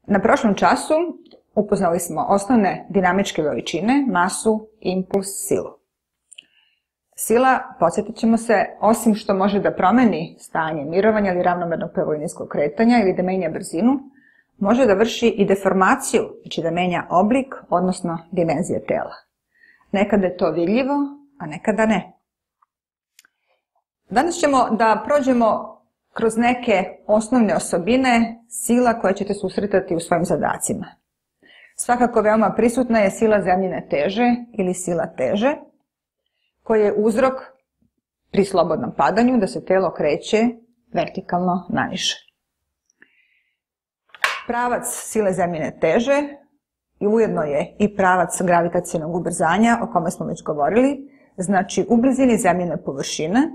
Na prošlom času upoznali smo osnovne dinamičke veličine, masu, impuls, silu. Sila, podsjetit ćemo se, osim što može da promeni stanje mirovanja ili ravnomernog pravolinijskog kretanja ili da menja brzinu, može da vrši i deformaciju, znači da menja oblik, odnosno dimenzije tela. Nekada je to vidljivo, a nekada ne. Danas ćemo da prođemo kroz neke osnovne osobine sila koje ćete susretati u svojim zadacima. Svakako veoma prisutna je sila zemljine teže ili sila teže, koji je uzrok pri slobodnom padanju da se telo kreće vertikalno naniže. Pravac sile zemljine teže i ujedno je i pravac gravitacionog ubrzanja, o kome smo već govorili, znači u blizini zemljine površine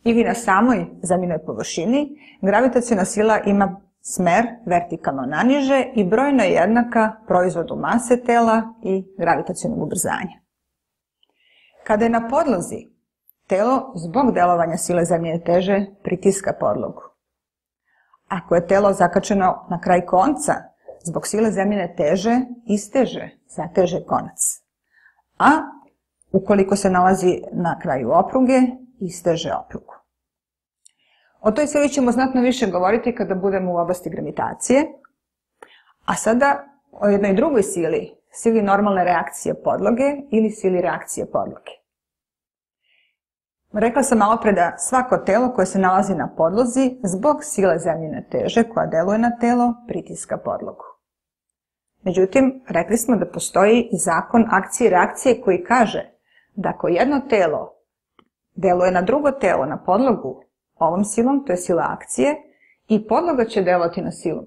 ili na samoj zemljinoj površini gravitaciona sila ima smer vertikalno naniže i brojno je jednaka proizvodu mase tela i gravitacionog ubrzanja. Kada je na podlozi, telo zbog delovanja sile zemljine teže pritiska podlogu. Ako je telo zakačeno na kraj konca, zbog sile zemljine teže isteže, zateže konac. A ukoliko se nalazi na kraju opruge, isteže oprugu. O toj sili ćemo znatno više govoriti kada budemo u oblasti gravitacije, a sada o jednoj drugoj sili, sili normalne reakcije podloge ili sili reakcije podloge. Rekla sam malo pre da svako telo koje se nalazi na podlozi zbog sile zemljine teže koja deluje na telo pritiska podlogu. Međutim, rekli smo da postoji i zakon akcije i reakcije koji kaže da ako jedno telo deluje na drugo telo, na podlogu, ovom silom, to je sila akcije, i podloga će delovati na silu